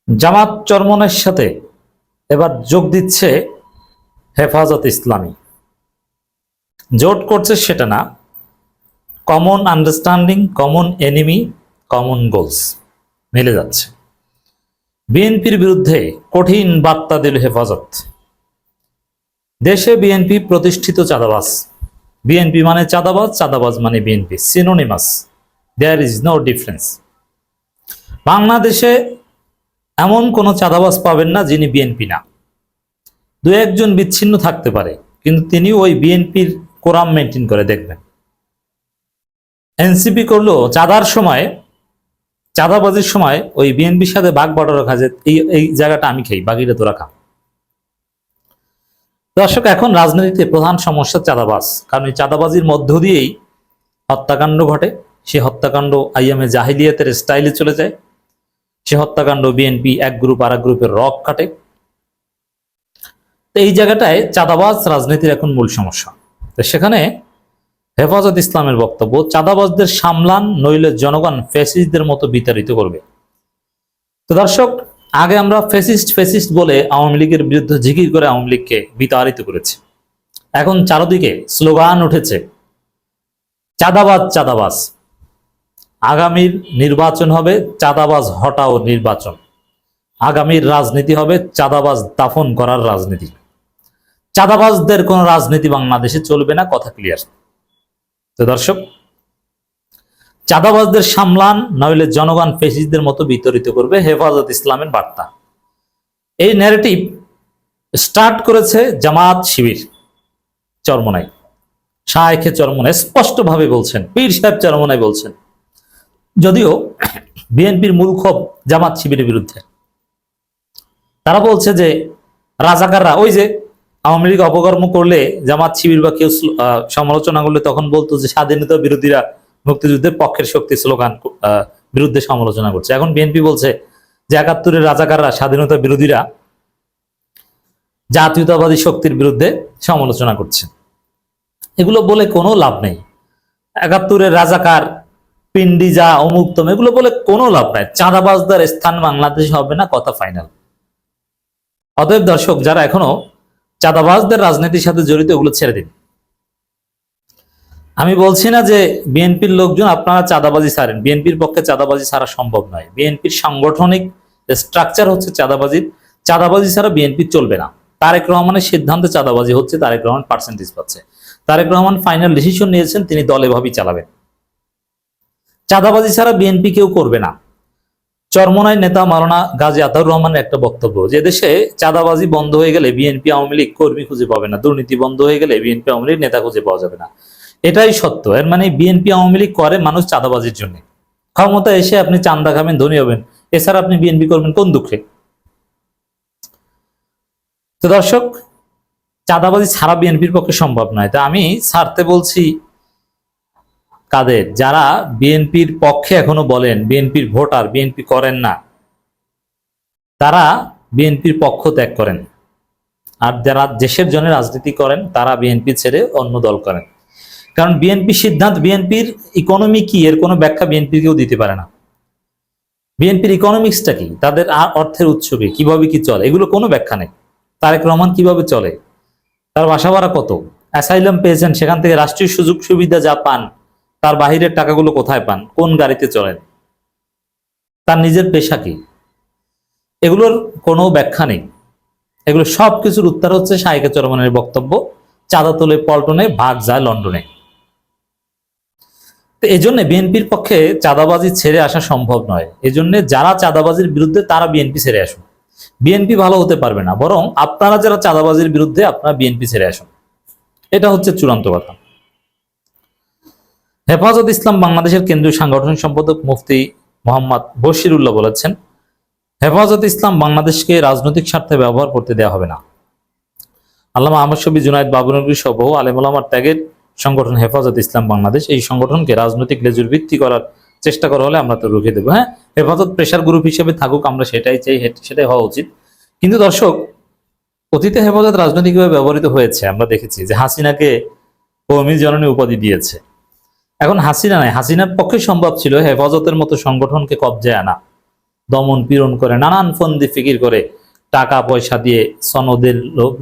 জামাত চরমনের সাথে এবার যোগ দিচ্ছে হেফাজত ইসলামী। জোট করছে সেটা না, common understanding, common enemy, common goals মিলে যাচ্ছে। বিএনপির বিরুদ্ধে কঠিন বার্তা দিল হেফাজত। দেশে বিএনপি প্রতিষ্ঠিত চাঁদাবাজ। বিএনপি মানে চাঁদাবাজ, চাঁদাবাজ মানে BNP, synonymous, there is no difference. বাংলাদেশে এমন কোন চাঁদাবাজ পাবেন না যিনি বিএনপি না। দু একজন বিচ্ছিন্ন থাকতে পারে, কিন্তু তিনি ওই বিএনপির কোরাম মেনটেন করে। দেখবেন এনসিপি করলো চাঁদার সময়, চাঁদাবাজির সময় ওই বিএনপির সাথে ভাগ বাটোয়ারা খাজে, এই জায়গাটা আমি খাই, বাকিটা তোরা খা। দর্শক, এখন রাজনীতিতে প্রধান সমস্যা চাঁদাবাজ, কারণ এই চাঁদাবাজির মধ্য দিয়েই হত্যাকাণ্ড ঘটে। সে হত্যাকাণ্ড আইএমএ জাহিলিয়াতের স্টাইলে চলে যায়। সে হত্যাকাণ্ড বিএনপি এক গ্রুপ আর এক গ্রুপের রক কাটে। তো এই জায়গাটায় চাঁদাবাজ রাজনীতির এখন মূল সমস্যা। তো সেখানে হেফাজত ইসলামের বক্তব্য, চাঁদাবাজদের সামলান, নইলে জনগণ ফ্যাসিস্টদের মতো বিতাড়িত করবে। তো দর্শক, আগে আমরা ফ্যাসিস্ট ফ্যাসিস্ট বলে আওয়ামী লীগের বিরুদ্ধে জিকির করে আওয়ামী লীগকে বিতাড়িত করেছি। এখন চারদিকে স্লোগান উঠেছে চাঁদাবাজ চাঁদাবাজ। আগামীর নির্বাচন হবে চাঁদাবাজ হটাও নির্বাচন। আগামীর রাজনীতি হবে চাঁদাবাজ দাফন করার রাজনীতি। চাঁদাবাজদের কোন রাজনীতি বাংলাদেশে চলবে না, কথা ক্লিয়ার। তো দর্শক, চাঁদাবাজদের সামলান, নইলে জনগণ ফ্যাসিস্টদের মতো বিতরিত করবে, হেফাজত ইসলামের বার্তা। এই ন্যারেটিভ স্টার্ট করেছে জামাত শিবির চরমনাই। শায়েখে চরমনাই স্পষ্টভাবে বলছেন, পীর সাহেব চরমনাই বলছেন, যদিও বিএনপির মূল ক্ষোভ জামাত শিবিরের বিরুদ্ধে। তারা বলছে যে রাজাকাররা, ওই যে আওয়ামী লীগ অপকর্ম করলে জামাত শিবির বা কেউ সমালোচনা করলে তখন বলতো যে স্বাধীনতা বিরোধীরা মুক্তিযুদ্ধের পক্ষের শক্তি স্লোগান বিরুদ্ধে সমালোচনা করছে। এখন বিএনপি বলছে যে ৭১-এর রাজাকাররা, স্বাধীনতা বিরোধীরা জাতীয়তাবাদী শক্তির বিরুদ্ধে সমালোচনা করছে। এগুলো বলে কোনো লাভ নেই। ৭১-এর রাজাকার, পিন্ডিজা, অমুক্তম, এগুলো বলে কোনো লাভ নাই। চাঁদাবাজদের স্থান বাংলাদেশে হবে না, কথা ফাইনাল। অতএব দর্শক, যারা এখনো চাঁদাবাজদের রাজনীতির সাথে জড়িত, এগুলো ছেড়ে দিন। আমি বলছি না যে বিএনপির লোকজন আপনারা চাঁদাবাজি ছাড়েন, বিএনপির পক্ষে চাঁদাবাজি ছাড়া সম্ভব নয়। বিএনপির সাংগঠনিক স্ট্রাকচার হচ্ছে চাঁদাবাজির, চাঁদাবাজি ছাড়া বিএনপি চলবে না। তারেক রহমানের সিদ্ধান্তে চাঁদাবাজি হচ্ছে, তারেক রহমান পার্সেন্টেজ পাচ্ছে। তারেক রহমান ফাইনাল ডিসিশন নিয়েছেন, তিনি দল এভাবেই চালাবেন। চাঁদাবাজি ছাড়া বিএনপি কেউ করবে না। চরমনাই নেতা মাওলানা গাজী আতাউর রহমানের একটা বক্তব্য, যে দেশে চাঁদাবাজি বন্ধ হয়ে গেলে বিএনপি আওয়ামী লীগ কর্মী খুঁজে পাবে না, দুর্নীতি বন্ধ হয়ে গেলে বিএনপি আওয়ামী লীগ নেতা খুঁজে পাওয়া যাবে না। এটাই সত্য। এর মানে বিএনপি আওয়ামী লীগ করে মানুষ চাঁদাবাজির জন্য। ক্ষমতা এসে আপনি চান্দা খাবেন, ধনী হবেন, এছাড়া আপনি বিএনপি করবেন কোন দুঃখে? তো দর্শক, চাঁদাবাজি ছাড়া বিএনপির পক্ষে সম্ভব নয়। তা আমি ছাড়তে বলছি কাদের? যারা বিএনপির পক্ষে এখনো বলেন, বিএনপির ভোটার, বিএনপি করেন না, তারা বিএনপির পক্ষ ত্যাগ করেন। আর যারা দেশের জন্য রাজনীতি করেন, তারা বিএনপি ছেড়ে অন্য দল করেন। কারণ বিএনপি সিদ্ধান্ত, বিএনপির ইকোনমি কি, এর কোনো ব্যাখ্যা বিএনপি কেউ দিতে পারে না। বিএনপির ইকোনমিক্সটা কি, তাদের অর্থের উৎস কি, কিভাবে কি চলে, এগুলো কোনো ব্যাখ্যা নেই। তারেক রহমান কিভাবে চলে, তার বাসা ভাড়া কত, অ্যাসাইলাম পেয়েছেন, সেখান থেকে রাষ্ট্রীয় সুযোগ সুবিধা যা পান, তার বাহিরের টাকাগুলো কোথায় পান, কোন গাড়িতে চলেন, তার নিজের পেশা কি, এগুলোর কোনো ব্যাখ্যা নেই। এগুলো সবকিছুর উত্তর হচ্ছে শায়েখে চরমনাইয়ের বক্তব্য, চাঁদা তোলে পল্টনে, ভাগ যায় লন্ডনে। তো এই জন্য বিএনপির পক্ষে চাঁদাবাজি ছেড়ে আসা সম্ভব নয়। এই জন্য যারা চাঁদাবাজির বিরুদ্ধে, তারা বিএনপি ছেড়ে আসুন। বিএনপি ভালো হতে পারবে না, বরং আপনারা যারা চাঁদাবাজির বিরুদ্ধে, আপনারা বিএনপি ছেড়ে আসুন। এটা হচ্ছে চূড়ান্ত কথা। হেফাজত ইসলাম বাংলাদেশের কেন্দ্রীয় সাংগঠনিক সম্পাদক মুফতি মোহাম্মদ বশিরুল্লাহ বলেছেন, হেফাজত ইসলাম বাংলাদেশকে রাজনৈতিক স্বার্থে ব্যবহার করতে দেওয়া হবে না। আল্লামা আহমদ শফি, জুনায়েদ বাবুনগরী সহ বহু আলেম ওলামার ত্যাগের সংগঠন হেফাজত ইসলাম বাংলাদেশ। এই সংগঠনকে রাজনৈতিক লেজুর ভিত্তি করার চেষ্টা করা হলে আমরা তো রুখে দেবো। হ্যাঁ, হেফাজত প্রেশার গ্রুপ হিসেবে থাকুক, আমরা সেটাই চাই, সেটাই হওয়া উচিত। কিন্তু দর্শক, অতীতে হেফাজত রাজনৈতিকভাবে ব্যবহৃত হয়েছে। আমরা দেখেছি যে হাসিনাকে কওমি জননী উপাধি দিয়েছে। এখন হাসিনা নাই, হাসিনার পক্ষে সম্ভব ছিল হেফাজতের মতো সংগঠনকে কবজায় আনা, দমন পীড়ন করে, নানান ফন্দি ফিকির করে, টাকা পয়সা দিয়ে সনদের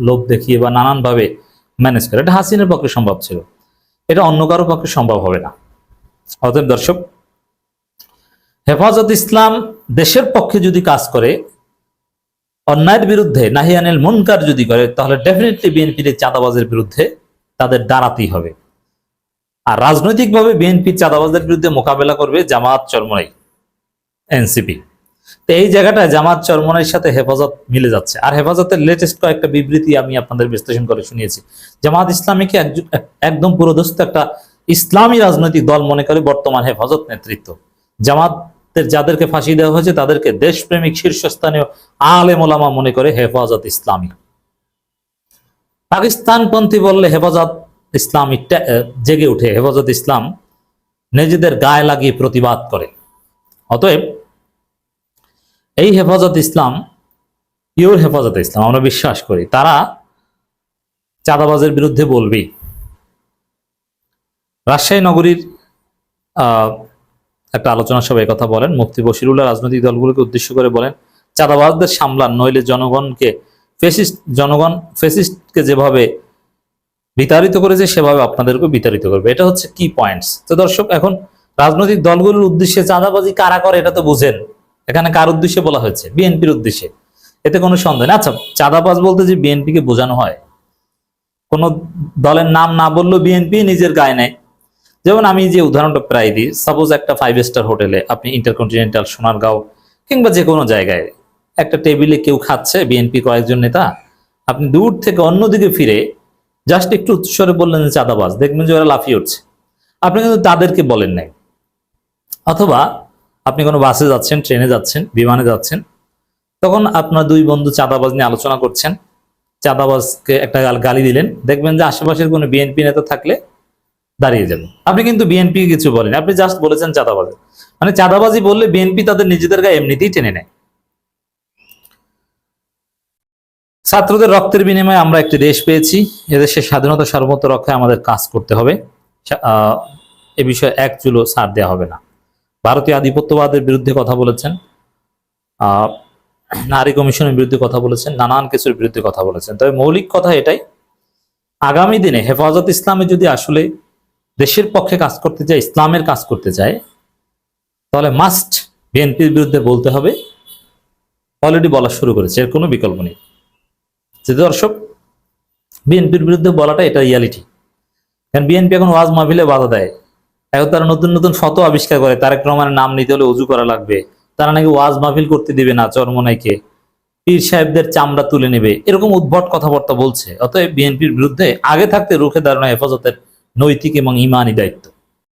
লোভ দেখিয়ে বা নানানভাবে ম্যানেজ করে। এটা হাসিনার পক্ষে সম্ভব ছিল, এটা অন্য কারো পক্ষে সম্ভব হবে না। অতএব দর্শক, হেফাজত ইসলাম দেশের পক্ষে যদি কাজ করে, অন্যায়ের বিরুদ্ধে নাহিয়ানিল মুনকার যদি করে, তাহলে ডেফিনেটলি বিএনপির চাঁদাবাজের বিরুদ্ধে তাদের দাঁড়াতেই হবে। আর রাজনৈতিকভাবে বিএনপির চাঁদাবাজের বিরুদ্ধে মোকাবেলা করবে জামাত, চরমনাই, এনসিপি। তো এই জায়গাটায় জামাত, চরমনাইয়ের সাথে হেফাজত মিলে যাচ্ছে। আর হেফাজতের লেটেস্ট কয়েকটা বিবৃতি আমি আপনাদের বিশ্লেষণ করে শুনিয়েছি। জামাত ইসলামীকে একদম পুরোদস্ত একটা ইসলামী রাজনৈতিক দল মনে করে বর্তমান হেফাজত নেতৃত্ব। জামাতের যাদেরকে ফাঁসি দেওয়া হয়েছে তাদেরকে দেশপ্রেমিক শীর্ষস্থানীয় আলেম ওলামা মনে করে হেফাজত ইসলামী। পাকিস্তানপন্থী বললে হেফাজত ইসলামী জেগে উঠে, হেফাজত ইসলাম নিজেদের গায়ে লাগিয়ে প্রতিবাদ করে। অতএব এই হেফাজত ইসলাম পিওর হেফাজত ইসলাম, আমরা বিশ্বাস করি তারা চাঁদাবাজের বিরুদ্ধে বলবেই। রাজশাহী নগরীর একটা আলোচনা সভায় কথা বলেন মুফতি বশিরুল্লাহ, রাজনৈতিক দলগুলোকে উদ্দেশ্য করে বলেন, চাঁদাবাজদের সামলান, নইলে জনগণ ফেসিস্টকে যেভাবে বিতাড়িত করেছে সেভাবে আপনাদেরকে বিতাড়িত করবে। এটা হচ্ছে কি পয়েন্টস। তো দর্শক, এখন রাজনৈতিক দলগুলোর উদ্দেশ্যে চাঁদাবাজি কারা করে এটা তো বুঝেন। এখানে কার উদ্দেশ্যে বলা হয়েছে? বিএনপির উদ্দেশ্যে, এতে কোনো সন্দেহ নেই। আচ্ছা, চাঁদাবাজ বলতে যে বিএনপিকে বোঝানো হয়, কোন দলের নাম না বললেও বিএনপি নিজের গায়ে নেয়। যেমন আমি যে উদাহরণটা প্রায় দিই, সাপোজ একটা 5 স্টার হোটেলে আপনি, ইন্টারকন্টিনেন্টাল, সোনারগাঁও কিংবা যে কোনো জায়গায় একটা টেবিলে কেউ খাচ্ছে, বিএনপি কয়েকজন নেতা, আপনি দূর থেকে অন্যদিকে ফিরে জাস্ট একটু উচ্চস্বরে বললেন যে চাঁদাবাজ, দেখবেন যে ওরা লাফিয়ে উঠছে। আপনি কিন্তু তাদেরকে বলেন নাই। অথবা আপনি কোনো বাসে যাচ্ছেন, ট্রেনে যাচ্ছেন, বিমানে যাচ্ছেন, তখন আপনার দুই বন্ধু চাঁদাবাজ নিয়ে আলোচনা করছেন, চাঁদাবাজকে একটা গালি দিলেন, দেখবেন যে আশেপাশের কোনো বিএনপি নেতা থাকলে দাঁড়িয়ে যাবেন। আপনি কিন্তু বিএনপি কিছু বলেন, আপনি জাস্ট বলেছেন চাঁদাবাজ। মানে চাঁদাবাজি বললে বিএনপি তাদের নিজেদের গায়ে এমনিতেই টেনে নেয়। ছাত্রদের রক্তের বিনিময়ে আমরা একটি দেশ পেয়েছি, এদেশের স্বাধীনতা সার্বভৌমত্ব রক্ষায় আমাদের কাজ করতে হবে। এ বিষয়ে এক চুলো ছাড় দেওয়া হবে না। ভারতীয় আধিপত্যবাদের বিরুদ্ধে কথা বলেছেন, নারী কমিশনের বিরুদ্ধে কথা বলেছেন, নানান কিছুর বিরুদ্ধে কথা বলেছেন। তবে মৌলিক কথা এটাই, আগামী দিনে হেফাজত ইসলামে যদি আসলে দেশের পক্ষে কাজ করতে চায়, ইসলামের কাজ করতে চায়, তাহলে মাস্ট বিএনপির বিরুদ্ধে বলতে হবে। অলরেডি বলা শুরু করেছে, এর কোনো বিকল্প নেই। যে দর্শক, বিএনপির বিরুদ্ধে বলাটা এটা রিয়ালিটি। কারণ বিএনপি এখন ওয়াজ মাহফিলে বাধা দেয়, এখন তারা নতুন নতুন ফতোয়া আবিষ্কার করে, তারেক রহমানের নাম নিতে হলে ওযু করা লাগবে, তারা নাকি ওয়াজ মাহফিল করতে দিবে না চরমনাইকে, পীর সাহেবদের চামড়া তুলে নেবে, এরকম উদ্ভট কথাবার্তা বলছে। অতএব বিএনপির বিরুদ্ধে আগে থাকতে রুখে দাঁড়ানো হেফাজতের নৈতিক এবং ইমানি দায়িত্ব।